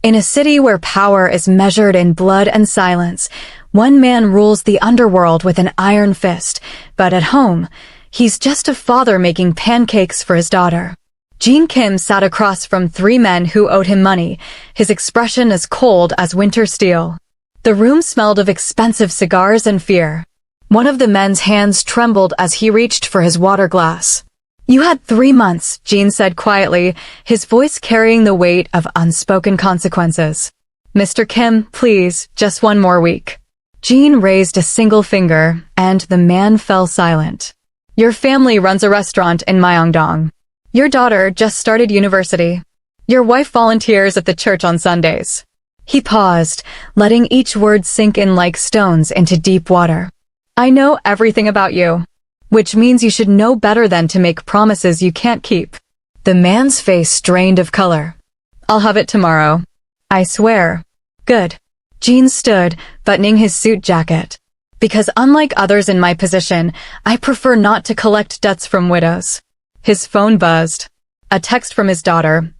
In a city where power is measured in blood and silence, one man rules the underworld with an iron fist, but at home, he's just a father making pancakes for his daughter. Jin Kim sat across from three men who owed him money, his expression as cold as winter steel. The room smelled of expensive cigars and fear. One of the men's hands trembled as he reached for his water glass. "You had 3 months," Jin said quietly, his voice carrying the weight of unspoken consequences. "Mr. Kim, please, just 1 more week." Jin raised a single finger, and the man fell silent. "Your family runs a restaurant in Myeongdong. Your daughter just started university. Your wife volunteers at the church on Sundays." He paused, letting each word sink in like stones into deep water. "I know everything about you. Which means you should know better than to make promises you can't keep." The man's face drained of color. "I'll have it tomorrow. I swear." "Good." Jin stood, buttoning his suit jacket. "Because unlike others in my position, I prefer not to collect debts from widows." His phone buzzed. A text from his daughter.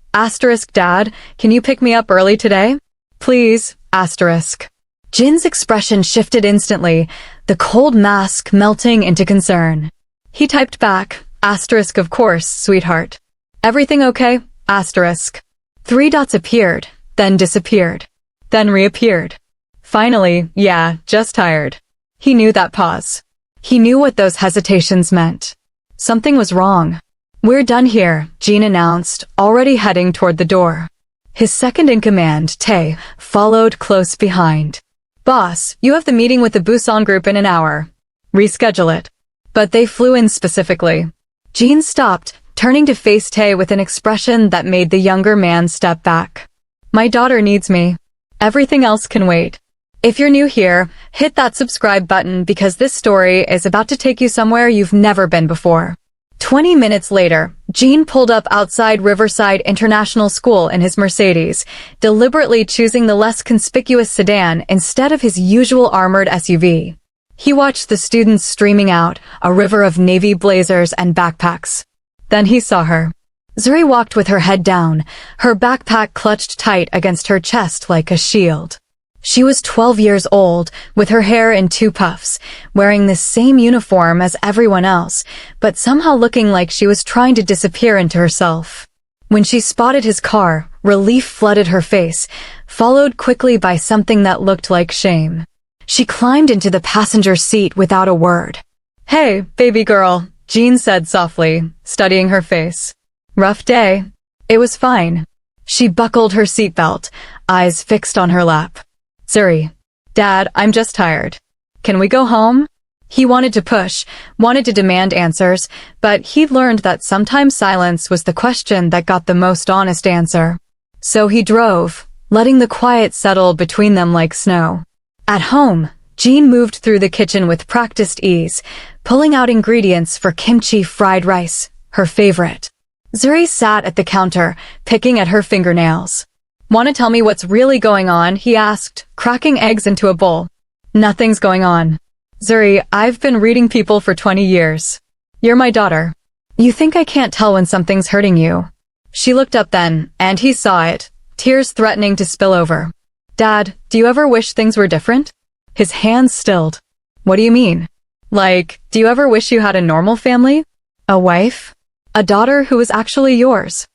"Dad, can you pick me up early today? Please, asterisk." Jin's expression shifted instantly, the cold mask melting into concern. He typed back, "Of course, sweetheart. Everything okay? Asterisk." 3 dots appeared, then disappeared, then reappeared. Finally, "Yeah, just tired." He knew that pause. He knew what those hesitations meant. Something was wrong. "We're done here," Jin announced, already heading toward the door. His second-in-command, Tae, followed close behind. "Boss, you have the meeting with the Busan group in an hour. Reschedule it." But they flew in specifically. Jin stopped, turning to face Tae with an expression that made the younger man step back. "My daughter needs me. Everything else can wait." If you're new here, hit that subscribe button because this story is about to take you somewhere you've never been before. 20 minutes later, Jin pulled up outside Riverside International School in his Mercedes, deliberately choosing the less conspicuous sedan instead of his usual armored SUV. He watched the students streaming out, a river of navy blazers and backpacks. Then he saw her. Zuri walked with her head down, her backpack clutched tight against her chest like a shield. She was 12 years old, with her hair in 2 puffs, wearing the same uniform as everyone else, but somehow looking like she was trying to disappear into herself. When she spotted his car, relief flooded her face, followed quickly by something that looked like shame. She climbed into the passenger seat without a word. "Hey, baby girl," Jin said softly, studying her face. "Rough day." It was fine. She buckled her seatbelt, eyes fixed on her lap. "Zuri. Dad, I'm just tired. Can we go home?" He wanted to push, wanted to demand answers, but he'd learned that sometimes silence was the question that got the most honest answer. So he drove, letting the quiet settle between them like snow. At home, Jin moved through the kitchen with practiced ease, pulling out ingredients for kimchi fried rice, her favorite. Zuri sat at the counter, picking at her fingernails. "Want to tell me what's really going on?" he asked, cracking eggs into a bowl. "Nothing's going on. Zuri, I've been reading people for 20 years. You're my daughter. You think I can't tell when something's hurting you?" She looked up then, and he saw it, tears threatening to spill over. "Dad, do you ever wish things were different?" His hands stilled. "What do you mean? Like, do you ever wish you had a normal family? A wife? A daughter who was actually yours?"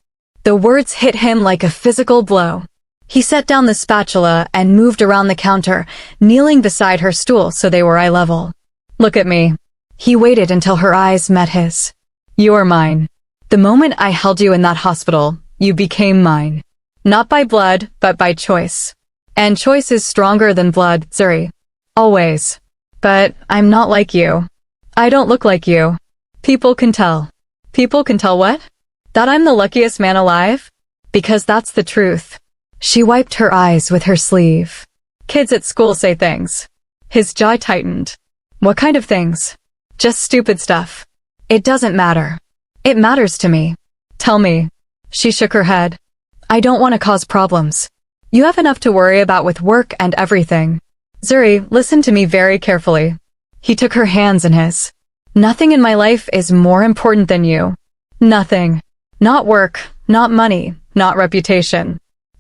The words hit him like a physical blow. He set down the spatula and moved around the counter, kneeling beside her stool so they were eye level. "Look at me." He waited until her eyes met his. "You're mine. The moment I held you in that hospital, you became mine. Not by blood, but by choice. And choice is stronger than blood, Zuri. Always. But I'm not like you. I don't look like you. People can tell." "People can tell what? That I'm the luckiest man alive? Because that's the truth." She wiped her eyes with her sleeve. "Kids at school say things." His jaw tightened. "What kind of things?" "Just stupid stuff. It doesn't matter. It matters to me. Tell me." She shook her head. "I don't want to cause problems. You have enough to worry about with work and everything. Zuri, listen to me very carefully." He took her hands in his. "Nothing in my life is more important than you. Nothing. Not work, not money, not reputation.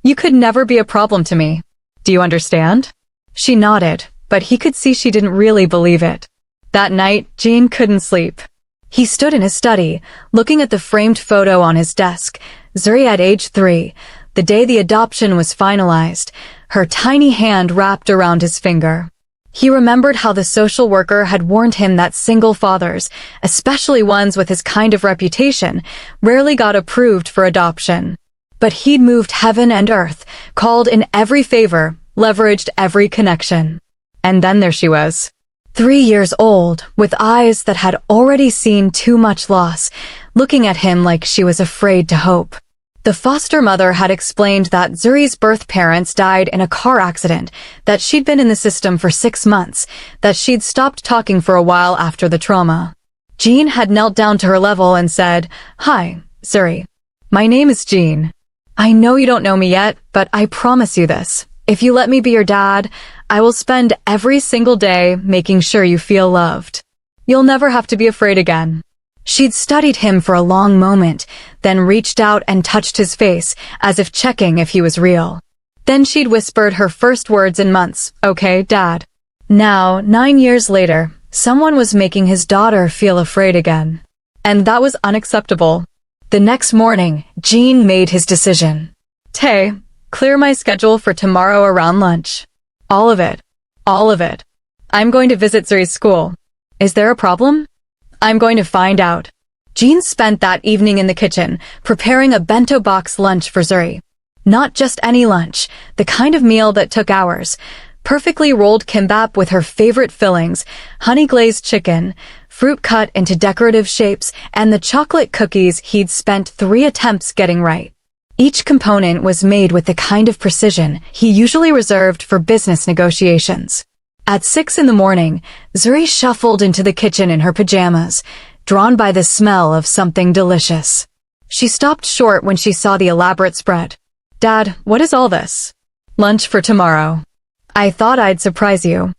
You could never be a problem to me. Do you understand? She nodded, but he could see she didn't really believe it. That night, Jin couldn't sleep. He stood in his study, looking at the framed photo on his desk. Zuri at age 3, the day the adoption was finalized, her tiny hand wrapped around his finger. He remembered how the social worker had warned him that single fathers, especially ones with his kind of reputation, rarely got approved for adoption. But he'd moved heaven and earth, called in every favor, leveraged every connection. And then there she was. 3 years old, with eyes that had already seen too much loss, looking at him like she was afraid to hope. The foster mother had explained that Zuri's birth parents died in a car accident, that she'd been in the system for 6 months, that she'd stopped talking for a while after the trauma. Jin had knelt down to her level and said, "Hi, Zuri. My name is Jin. I know you don't know me yet, but I promise you this. If you let me be your dad, I will spend every single day making sure you feel loved. You'll never have to be afraid again." She'd studied him for a long moment, then reached out and touched his face, as if checking if he was real. Then she'd whispered her first words in months, "Okay, Dad." Now, 9 years later, someone was making his daughter feel afraid again. And that was unacceptable. The next morning, Jin made his decision. "Tay, clear my schedule for tomorrow around lunch. All of it. All of it. I'm going to visit Zuri's school. Is there a problem? I'm going to find out." Jin spent that evening in the kitchen, preparing a bento box lunch for Zuri. Not just any lunch, the kind of meal that took hours. Perfectly rolled kimbap with her favorite fillings, honey-glazed chicken, fruit cut into decorative shapes, and the chocolate cookies he'd spent 3 attempts getting right. Each component was made with the kind of precision he usually reserved for business negotiations. At 6 in the morning, Zuri shuffled into the kitchen in her pajamas, drawn by the smell of something delicious. She stopped short when she saw the elaborate spread. "Dad, what is all this?" "Lunch for tomorrow. I thought I'd surprise you."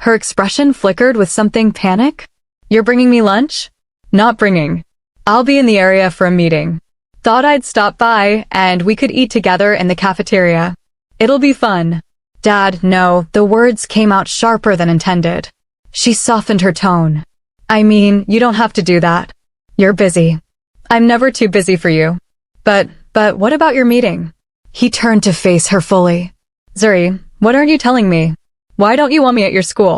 Her expression flickered with something panic. "You're bringing me lunch?" "Not bringing. I'll be in the area for a meeting. Thought I'd stop by and we could eat together in the cafeteria. It'll be fun." "Dad, no," the words came out sharper than intended. She softened her tone. "I mean, you don't have to do that. You're busy. I'm never too busy for you. But what about your meeting?" He turned to face her fully. "Zuri, what aren't you telling me? Why don't you want me at your school?"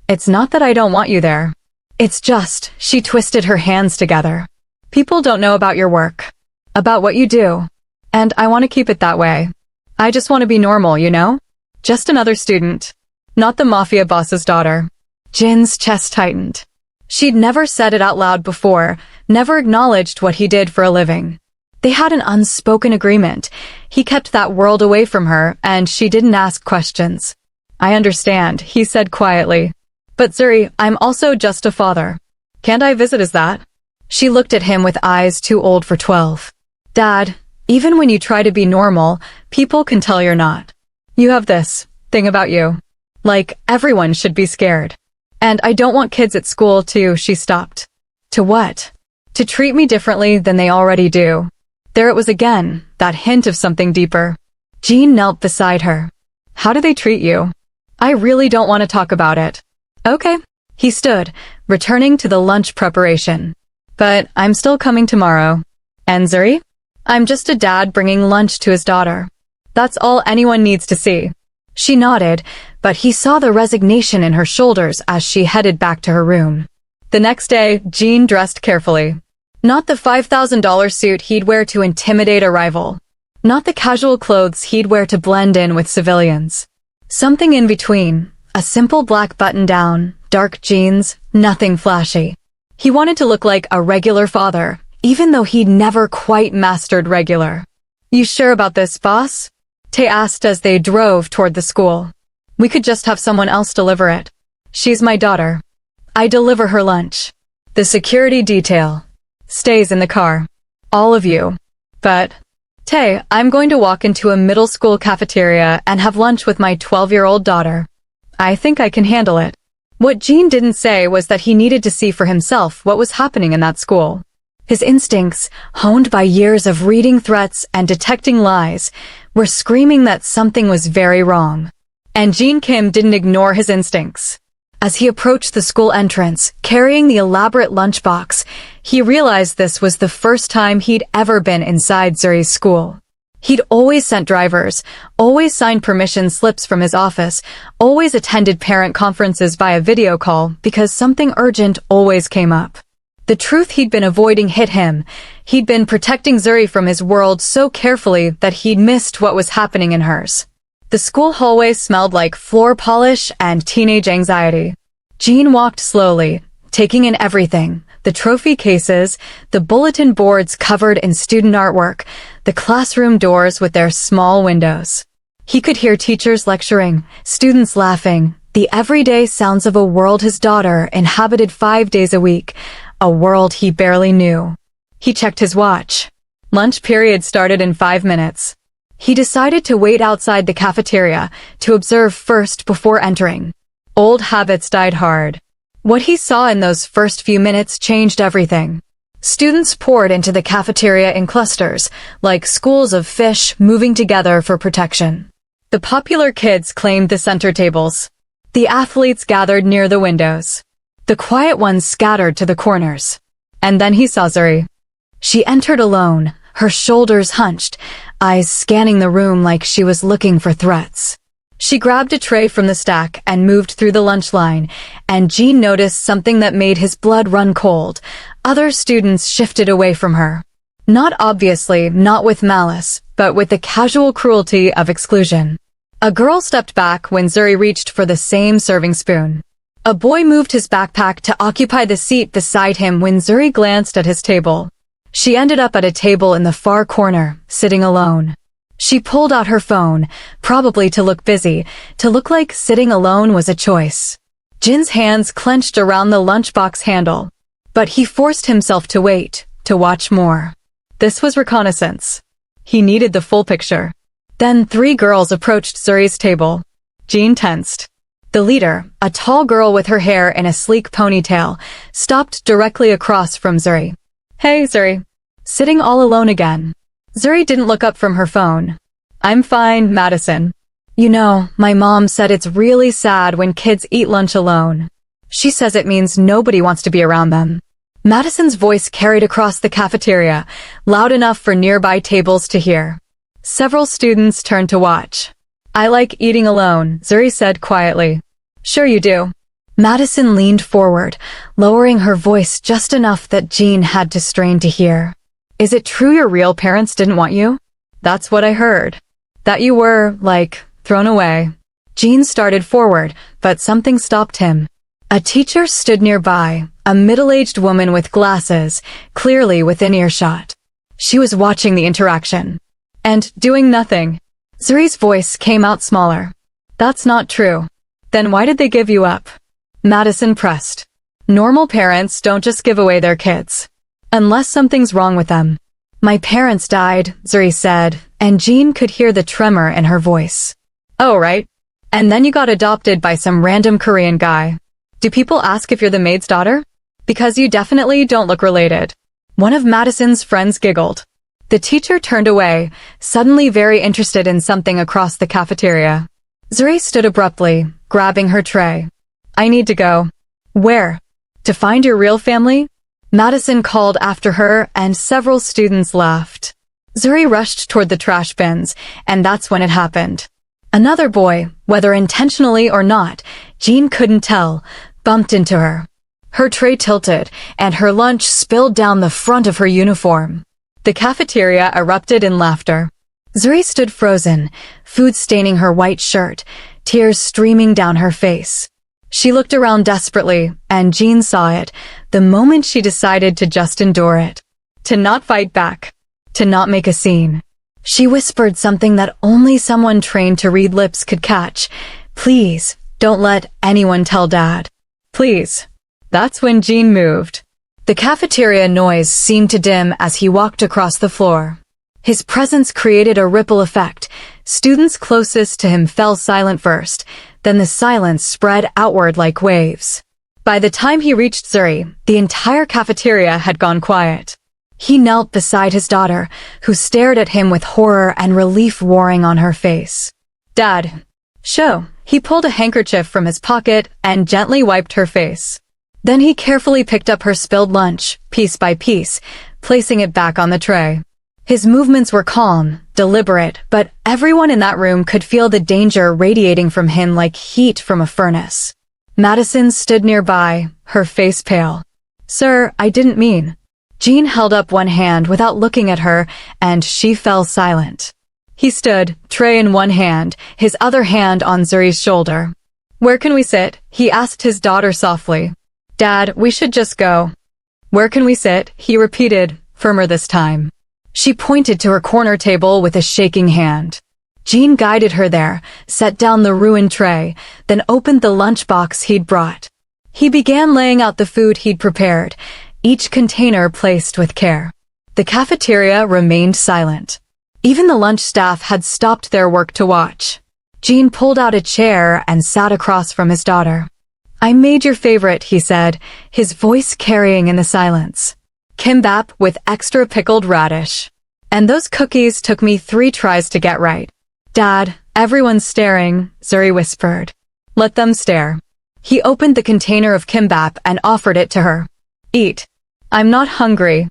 "It's not that I don't want you there. It's just," she twisted her hands together. "People don't know about your work. About what you do. And I want to keep it that way. I just want to be normal, you know? Just another student. Not the Mafia boss's daughter." Jin's chest tightened. She'd never said it out loud before, never acknowledged what he did for a living. They had an unspoken agreement. He kept that world away from her, and she didn't ask questions. "I understand," he said quietly. "But Zuri, I'm also just a father. Can't I visit as that?" She looked at him with eyes too old for 12. "Dad, even when you try to be normal, people can tell you're not. You have this thing about you. Like, everyone should be scared. And I don't want kids at school to," she stopped. "To what?" "To treat me differently than they already do." There it was again, that hint of something deeper. Jin knelt beside her. "How do they treat you?" "I really don't want to talk about it." "Okay." He stood, returning to the lunch preparation. "But I'm still coming tomorrow." "And Zuri?" "I'm just a dad bringing lunch to his daughter. That's all anyone needs to see." She nodded, but he saw the resignation in her shoulders as she headed back to her room. The next day, Jin dressed carefully. Not the $5,000 suit he'd wear to intimidate a rival. Not the casual clothes he'd wear to blend in with civilians. Something in between, a simple black button-down, dark jeans, nothing flashy. He wanted to look like a regular father, even though he'd never quite mastered regular. "You sure about this, boss?" Tay asked as they drove toward the school. "We could just have someone else deliver it. She's my daughter. I deliver her lunch. The security detail stays in the car. All of you. But, Tay, I'm going to walk into a middle school cafeteria and have lunch with my 12-year-old daughter. I think I can handle it." What Jin didn't say was that he needed to see for himself what was happening in that school. His instincts, honed by years of reading threats and detecting lies, were screaming that something was very wrong. And Jin Kim didn't ignore his instincts. As he approached the school entrance, carrying the elaborate lunchbox, he realized this was the first time he'd ever been inside Zuri's school. He'd always sent drivers, always signed permission slips from his office, always attended parent conferences via video call because something urgent always came up. The truth he'd been avoiding hit him. He'd been protecting Zuri from his world so carefully that he'd missed what was happening in hers. The school hallway smelled like floor polish and teenage anxiety. Jin walked slowly, taking in everything: the trophy cases, the bulletin boards covered in student artwork, the classroom doors with their small windows. He could hear teachers lecturing, students laughing, the everyday sounds of a world his daughter inhabited 5 days a week, a world he barely knew. He checked his watch. Lunch period started in 5 minutes. He decided to wait outside the cafeteria to observe first before entering. Old habits died hard. What he saw in those first few minutes changed everything. Students poured into the cafeteria in clusters, like schools of fish moving together for protection. The popular kids claimed the center tables. The athletes gathered near the windows. The quiet ones scattered to the corners. And then he saw Zuri. She entered alone, her shoulders hunched, eyes scanning the room like she was looking for threats. She grabbed a tray from the stack and moved through the lunch line, and Jin noticed something that made his blood run cold. Other students shifted away from her. Not obviously, not with malice, but with the casual cruelty of exclusion. A girl stepped back when Zuri reached for the same serving spoon. A boy moved his backpack to occupy the seat beside him when Zuri glanced at his table. She ended up at a table in the far corner, sitting alone. She pulled out her phone, probably to look busy, to look like sitting alone was a choice. Jin's hands clenched around the lunchbox handle. But he forced himself to wait, to watch more. This was reconnaissance. He needed the full picture. Then 3 girls approached Zuri's table. Jin tensed. The leader, a tall girl with her hair in a sleek ponytail, stopped directly across from Zuri. "Hey, Zuri." Sitting all alone again. Zuri didn't look up from her phone. "I'm fine, Madison. You know, my mom said it's really sad when kids eat lunch alone. She says it means nobody wants to be around them." Madison's voice carried across the cafeteria, loud enough for nearby tables to hear. Several students turned to watch. "I like eating alone," Zuri said quietly. "Sure you do." Madison leaned forward, lowering her voice just enough that Jin had to strain to hear. "Is it true your real parents didn't want you?" "That's what I heard. That you were, like, thrown away." Jin started forward, but something stopped him. A teacher stood nearby, a middle-aged woman with glasses, clearly within earshot. She was watching the interaction. And doing nothing. Zuri's voice came out smaller. "That's not true. Then why did they give you up?" Madison pressed. "Normal parents don't just give away their kids. Unless something's wrong with them." "My parents died," Zuri said, and Jin could hear the tremor in her voice. "Oh, right. And then you got adopted by some random Korean guy. Do people ask if you're the maid's daughter? Because you definitely don't look related." One of Madison's friends giggled. The teacher turned away, suddenly very interested in something across the cafeteria. Zuri stood abruptly, grabbing her tray. "I need to go." "Where?" "To find your real family?" Madison called after her, and several students laughed. Zuri rushed toward the trash bins, and that's when it happened. Another boy, whether intentionally or not, Jin couldn't tell, bumped into her. Her tray tilted, and her lunch spilled down the front of her uniform. The cafeteria erupted in laughter. Zuri stood frozen, food staining her white shirt, tears streaming down her face. She looked around desperately, and Jin saw it, the moment she decided to just endure it. To not fight back. To not make a scene. She whispered something that only someone trained to read lips could catch. "Please, don't let anyone tell Dad. Please." That's when Jin moved. The cafeteria noise seemed to dim as he walked across the floor. His presence created a ripple effect. Students closest to him fell silent first, then the silence spread outward like waves. By the time he reached Zuri, the entire cafeteria had gone quiet. He knelt beside his daughter, who stared at him with horror and relief warring on her face. "Dad." "Show." He pulled a handkerchief from his pocket and gently wiped her face. Then he carefully picked up her spilled lunch, piece by piece, placing it back on the tray. His movements were calm, deliberate, but everyone in that room could feel the danger radiating from him like heat from a furnace. Madison stood nearby, her face pale. "Sir, I didn't mean." Jin held up one hand without looking at her, and she fell silent. He stood, tray in one hand, his other hand on Zuri's shoulder. "Where can we sit?" he asked his daughter softly. "Dad, we should just go." "Where can we sit?" he repeated, firmer this time. She pointed to her corner table with a shaking hand. Jin guided her there, set down the ruined tray, then opened the lunchbox he'd brought. He began laying out the food he'd prepared, each container placed with care. The cafeteria remained silent. Even the lunch staff had stopped their work to watch. Jin pulled out a chair and sat across from his daughter. "I made your favorite," he said, his voice carrying in the silence. "Kimbap with extra pickled radish. And those cookies took me 3 tries to get right." "Dad, everyone's staring," Zuri whispered. "Let them stare." He opened the container of kimbap and offered it to her. "Eat." "I'm not hungry."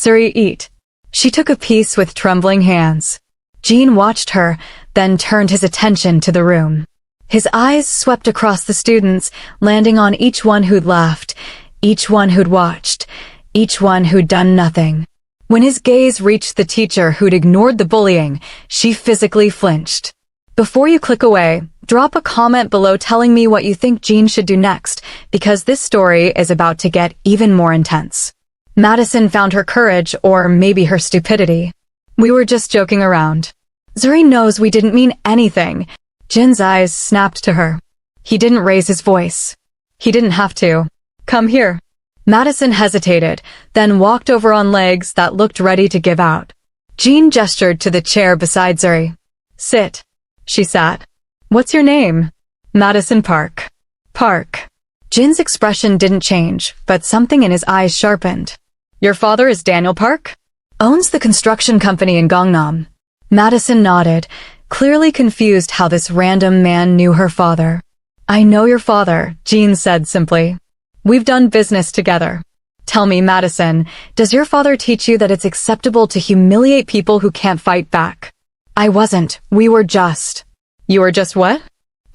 "Zuri, eat." She took a piece with trembling hands. Jin watched her, then turned his attention to the room. His eyes swept across the students, landing on each one who'd laughed, each one who'd watched, each one who'd done nothing. When his gaze reached the teacher who'd ignored the bullying, she physically flinched. "Before you click away, drop a comment below telling me what you think Jin should do next, because this story is about to get even more intense." Madison found her courage, or maybe her stupidity. "We were just joking around." "Zuri knows we didn't mean anything." Jin's eyes snapped to her. He didn't raise his voice. He didn't have to. "Come here." Madison hesitated, then walked over on legs that looked ready to give out. Jin gestured to the chair beside Zuri. "Sit." She sat. "What's your name?" "Madison Park." "Park." Jin's expression didn't change, but something in his eyes sharpened. "Your father is Daniel Park? Owns the construction company in Gangnam." Madison nodded, clearly confused how this random man knew her father. "I know your father," Jin said simply. "We've done business together." "Tell me, Madison, does your father teach you that it's acceptable to humiliate people who can't fight back?" "I wasn't. We were just." "You were just what?"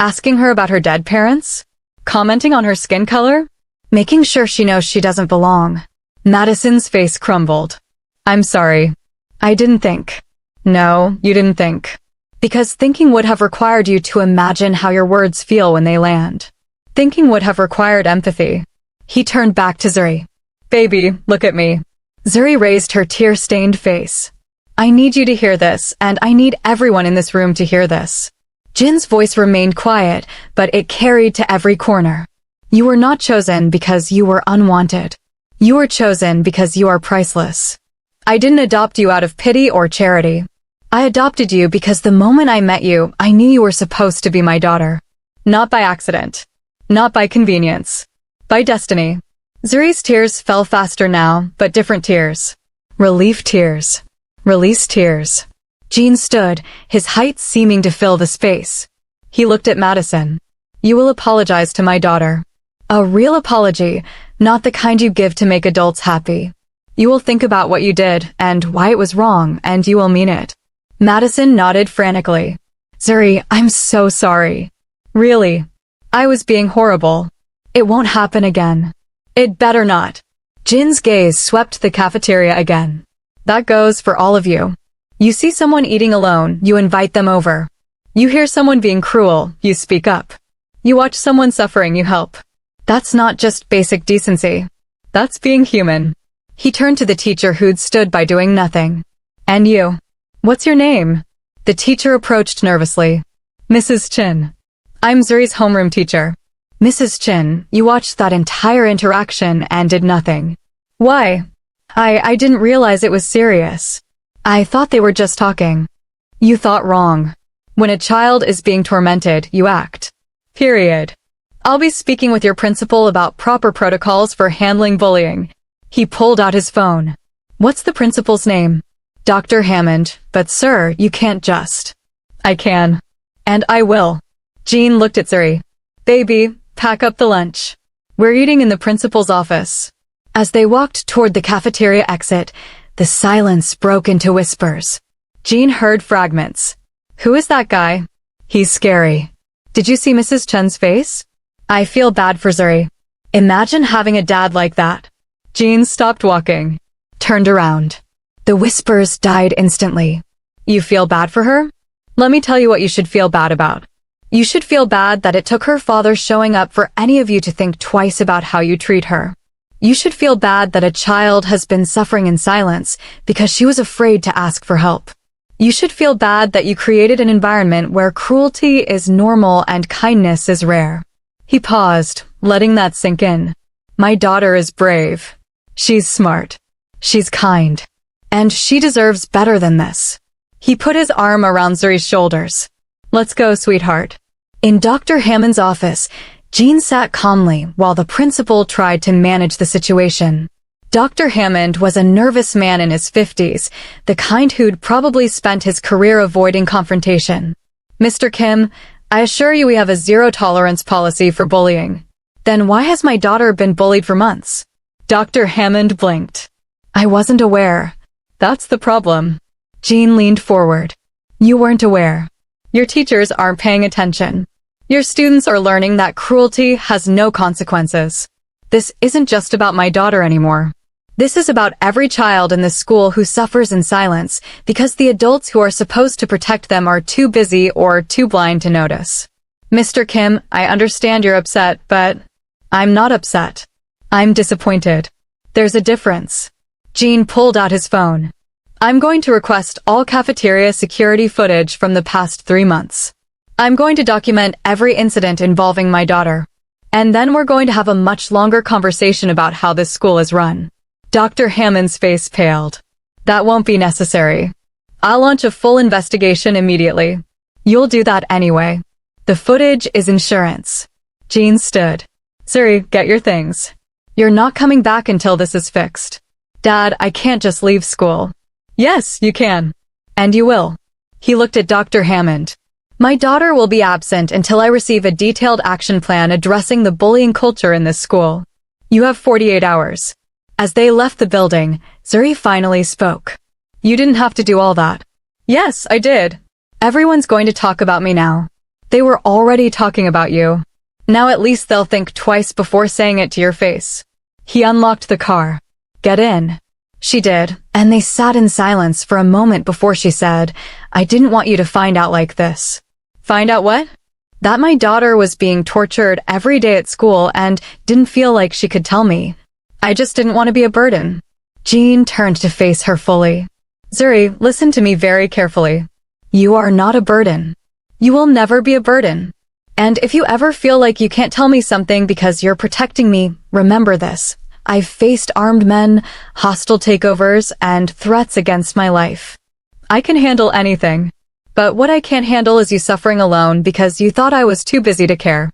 "Asking her about her dead parents? Commenting on her skin color? Making sure she knows she doesn't belong." Madison's face crumbled. "I'm sorry. I didn't think." "No, you didn't think. Because thinking would have required you to imagine how your words feel when they land. Thinking would have required empathy." He turned back to Zuri. "Baby, look at me." Zuri raised her tear-stained face. "I need you to hear this, and I need everyone in this room to hear this." Jin's voice remained quiet, but it carried to every corner. "You were not chosen because you were unwanted. You were chosen because you are priceless. I didn't adopt you out of pity or charity. I adopted you because the moment I met you, I knew you were supposed to be my daughter. Not by accident. Not by convenience. By destiny." Zuri's tears fell faster now, but different tears. Relief tears. Release tears. Jin stood, his height seeming to fill the space. He looked at Madison. "You will apologize to my daughter. A real apology, not the kind you give to make adults happy. You will think about what you did and why it was wrong, and you will mean it." Madison nodded frantically. "Zuri, I'm so sorry. Really. I was being horrible. It won't happen again. It better not." Jin's gaze swept the cafeteria again. "That goes for all of you. You see someone eating alone, you invite them over. You hear someone being cruel, you speak up. You watch someone suffering, you help. That's not just basic decency. That's being human." He turned to the teacher who'd stood by doing nothing. "And you? What's your name?" The teacher approached nervously. "Mrs. Chin. I'm Zuri's homeroom teacher." "Mrs. Chin, you watched that entire interaction and did nothing. Why?" I didn't realize it was serious. I thought they were just talking." "You thought wrong. When a child is being tormented, you act. Period. I'll be speaking with your principal about proper protocols for handling bullying." He pulled out his phone. What's the principal's name? Dr. Hammond, but sir, you can't just. I can. And I will. Jean looked at Zuri. Baby, pack up the lunch. We're eating in the principal's office. As they walked toward the cafeteria exit, the silence broke into whispers. Jean heard fragments. Who is that guy? He's scary. Did you see Mrs. Chen's face? I feel bad for Zuri. Imagine having a dad like that. Jean stopped walking, turned around. The whispers died instantly. You feel bad for her? Let me tell you what you should feel bad about. You should feel bad that it took her father showing up for any of you to think twice about how you treat her. You should feel bad that a child has been suffering in silence because she was afraid to ask for help. You should feel bad that you created an environment where cruelty is normal and kindness is rare. He paused, letting that sink in. My daughter is brave. She's smart. She's kind. And she deserves better than this. He put his arm around Zuri's shoulders. Let's go, sweetheart. In Dr. Hammond's office, Jean sat calmly while the principal tried to manage the situation. Dr. Hammond was a nervous man in his 50s, the kind who'd probably spent his career avoiding confrontation. Mr. Kim, I assure you we have a zero-tolerance policy for bullying. Then why has my daughter been bullied for months? Dr. Hammond blinked. I wasn't aware. That's the problem. Jean leaned forward. You weren't aware. Your teachers aren't paying attention. Your students are learning that cruelty has no consequences. This isn't just about my daughter anymore. This is about every child in this school who suffers in silence because the adults who are supposed to protect them are too busy or too blind to notice. Mr. Kim, I understand you're upset, but I'm not upset. I'm disappointed. There's a difference. Jean pulled out his phone. I'm going to request all cafeteria security footage from the past 3 months. I'm going to document every incident involving my daughter. And then we're going to have a much longer conversation about how this school is run. Dr. Hammond's face paled. That won't be necessary. I'll launch a full investigation immediately. You'll do that anyway. The footage is insurance. Jean stood. Zuri, get your things. You're not coming back until this is fixed. Dad, I can't just leave school. Yes, you can. And you will. He looked at Dr. Hammond. My daughter will be absent until I receive a detailed action plan addressing the bullying culture in this school. You have 48 hours. As they left the building, Zuri finally spoke. You didn't have to do all that. Yes, I did. Everyone's going to talk about me now. They were already talking about you. Now at least they'll think twice before saying it to your face. He unlocked the car. Get in. She did, and they sat in silence for a moment before she said, I didn't want you to find out like this. Find out what? That my daughter was being tortured every day at school and didn't feel like she could tell me. I just didn't want to be a burden. Jean turned to face her fully. Zuri, listen to me very carefully. You are not a burden. You will never be a burden. And if you ever feel like you can't tell me something because you're protecting me, remember this. I've faced armed men, hostile takeovers, and threats against my life. I can handle anything. But what I can't handle is you suffering alone because you thought I was too busy to care.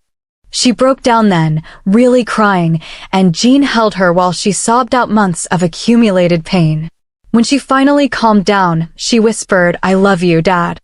She broke down then, really crying, and Jean held her while she sobbed out months of accumulated pain. When she finally calmed down, she whispered, I love you, Dad.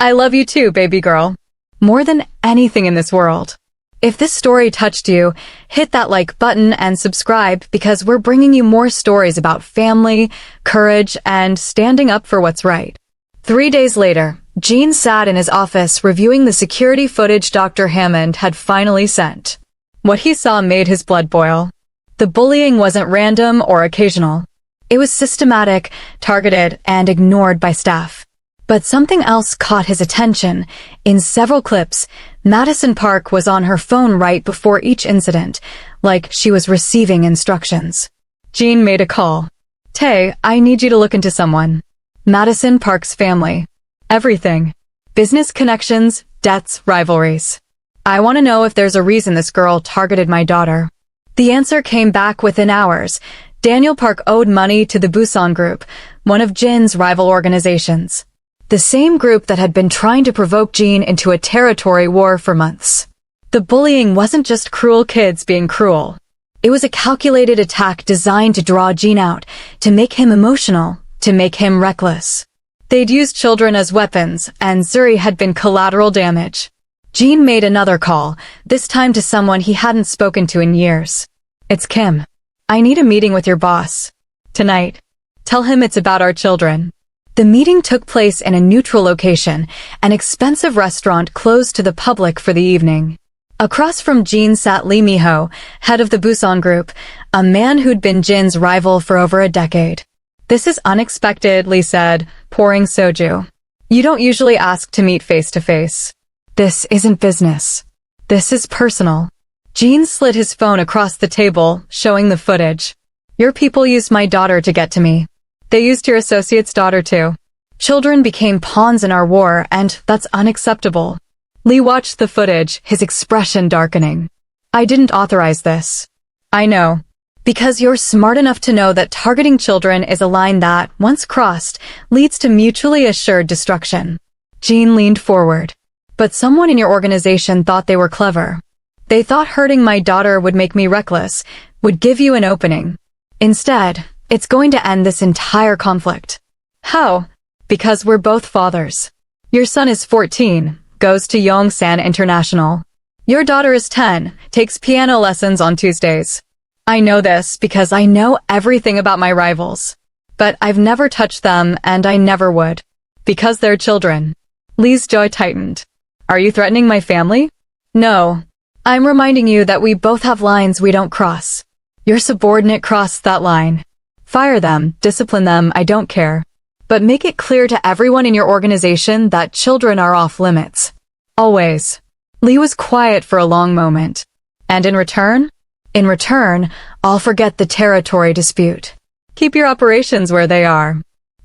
I love you too, baby girl. More than anything in this world. If this story touched you, hit that like button and subscribe because we're bringing you more stories about family, courage, and standing up for what's right. 3 days later, Jean sat in his office reviewing the security footage Dr. Hammond had finally sent. What he saw made his blood boil. The bullying wasn't random or occasional. It was systematic, targeted, and ignored by staff. But something else caught his attention. In several clips, Madison Park was on her phone right before each incident, like she was receiving instructions. Jean made a call. Tay, I need you to look into someone. Madison Park's family. Everything. Business connections, debts, rivalries. I want to know if there's a reason this girl targeted my daughter. The answer came back within hours. Daniel Park owed money to the Busan Group, one of Jin's rival organizations. The same group that had been trying to provoke Jean into a territory war for months. The bullying wasn't just cruel kids being cruel. It was a calculated attack designed to draw Jin out, to make him emotional, to make him reckless. They'd used children as weapons, and Zuri had been collateral damage. Jin made another call, this time to someone he hadn't spoken to in years. "It's Kim. I need a meeting with your boss. Tonight. Tell him it's about our children." The meeting took place in a neutral location, an expensive restaurant closed to the public for the evening. Across from Jin sat Lee Miho, head of the Busan group, a man who'd been Jin's rival for over a decade. "This is unexpected," Lee said, pouring soju. "You don't usually ask to meet face to face. This isn't business. This is personal." Jin slid his phone across the table, showing the footage. "Your people used my daughter to get to me. They used your associate's daughter too. Children became pawns in our war, and that's unacceptable." Lee watched the footage, his expression darkening. "I didn't authorize this." "I know. Because you're smart enough to know that targeting children is a line that, once crossed, leads to mutually assured destruction." Jin leaned forward. "But someone in your organization thought they were clever. They thought hurting my daughter would make me reckless, would give you an opening. Instead, it's going to end this entire conflict." "How?" "Because we're both fathers. Your son is 14, goes to Yongsan International. Your daughter is 10, takes piano lessons on Tuesdays. I know this because I know everything about my rivals. But I've never touched them, and I never would. Because they're children." Lee's jaw tightened. "Are you threatening my family?" "No. I'm reminding you that we both have lines we don't cross. Your subordinate crossed that line. Fire them, discipline them, I don't care. But make it clear to everyone in your organization that children are off limits. Always." Lee was quiet for a long moment. "And in return?" "In return, I'll forget the territory dispute. Keep your operations where they are.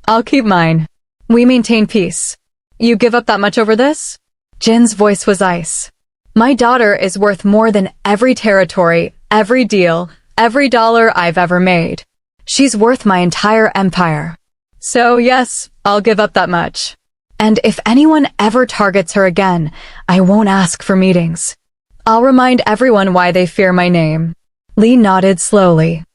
I'll keep mine. We maintain peace. You give up that much over this?" Jin's voice was ice. "My daughter is worth more than every territory, every deal, every dollar I've ever made. She's worth my entire empire. So yes, I'll give up that much. And if anyone ever targets her again, I won't ask for meetings. I'll remind everyone why they fear my name." Lee nodded slowly.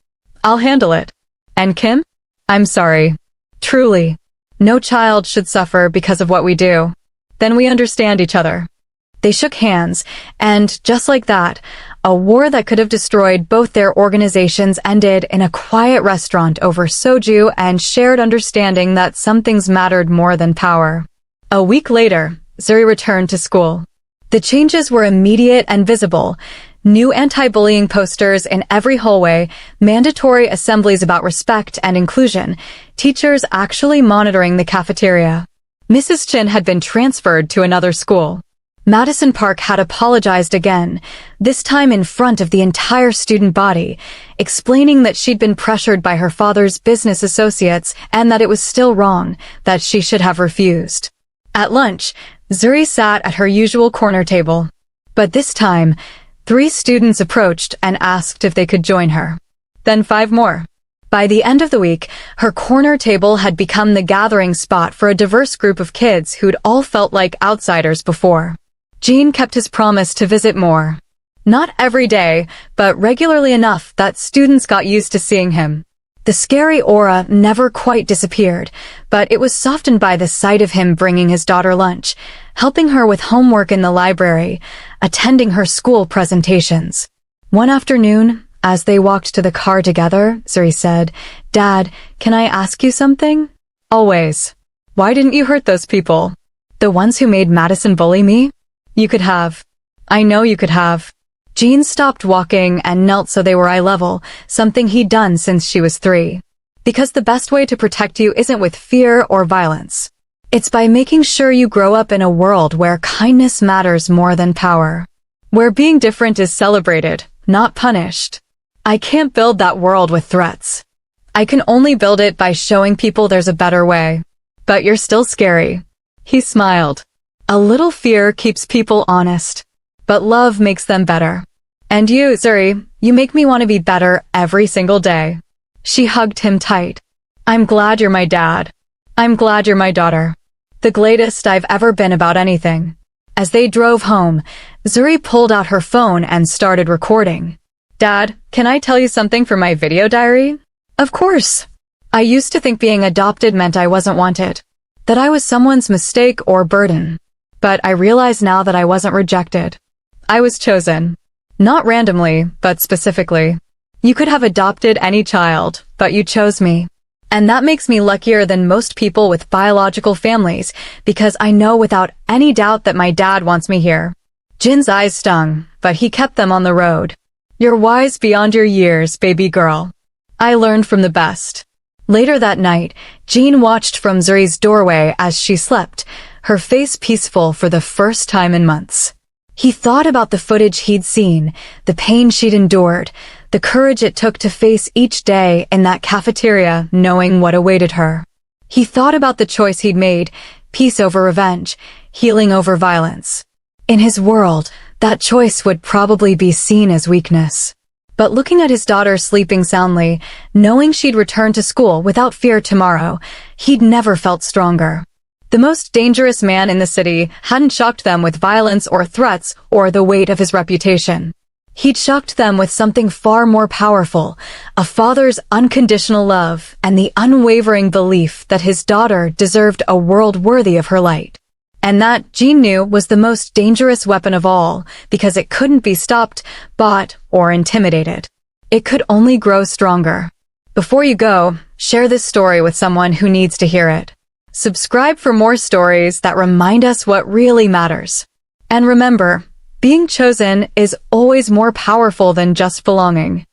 "I'll handle it. And Kim? I'm sorry. Truly. No child should suffer because of what we do. Then we understand each other." They shook hands, and just like that, a war that could have destroyed both their organizations ended in a quiet restaurant over soju and shared understanding that some things mattered more than power. A week later, Zuri returned to school. The changes were immediate and visible. New anti-bullying posters in every hallway, mandatory assemblies about respect and inclusion, teachers actually monitoring the cafeteria. Mrs. Chin had been transferred to another school. Madison Park had apologized again, this time in front of the entire student body, explaining that she'd been pressured by her father's business associates and that it was still wrong, that she should have refused. At lunch, Zuri sat at her usual corner table. But this time, 3 students approached and asked if they could join her. Then 5 more. By the end of the week, her corner table had become the gathering spot for a diverse group of kids who'd all felt like outsiders before. Jin kept his promise to visit more. Not every day, but regularly enough that students got used to seeing him. The scary aura never quite disappeared, but it was softened by the sight of him bringing his daughter lunch, helping her with homework in the library, attending her school presentations. One afternoon, as they walked to the car together, Zuri said, "Dad, can I ask you something?" "Always. Why didn't you hurt those people? The ones who made Madison bully me? You could have. I know you could have." Jin stopped walking and knelt so they were eye level, something he'd done since she was 3. Because the best way to protect you isn't with fear or violence. It's by making sure you grow up in a world where kindness matters more than power. Where being different is celebrated, not punished. I can't build that world with threats. I can only build it by showing people there's a better way. But you're still scary. He smiled. A little fear keeps people honest. But love makes them better. And you, Zuri, you make me want to be better every single day. She hugged him tight. I'm glad you're my dad. I'm glad you're my daughter. The gladest I've ever been about anything. As they drove home, Zuri pulled out her phone and started recording. Dad, can I tell you something from my video diary? Of course. I used to think being adopted meant I wasn't wanted, that I was someone's mistake or burden. But I realize now that I wasn't rejected. I was chosen. Not randomly, but specifically. You could have adopted any child, but you chose me. And that makes me luckier than most people with biological families, because I know without any doubt that my dad wants me here. Jin's eyes stung, but he kept them on the road. You're wise beyond your years, baby girl. I learned from the best. Later that night, Jin watched from Zuri's doorway as she slept, her face peaceful for the first time in months. He thought about the footage he'd seen, the pain she'd endured, the courage it took to face each day in that cafeteria knowing what awaited her. He thought about the choice he'd made, peace over revenge, healing over violence. In his world, that choice would probably be seen as weakness. But looking at his daughter sleeping soundly, knowing she'd return to school without fear tomorrow, he'd never felt stronger. The most dangerous man in the city hadn't shocked them with violence or threats or the weight of his reputation. He'd shocked them with something far more powerful, a father's unconditional love and the unwavering belief that his daughter deserved a world worthy of her light. And that, Jin knew, was the most dangerous weapon of all, because it couldn't be stopped, bought, or intimidated. It could only grow stronger. Before you go, share this story with someone who needs to hear it. Subscribe for more stories that remind us what really matters. And remember, being chosen is always more powerful than just belonging.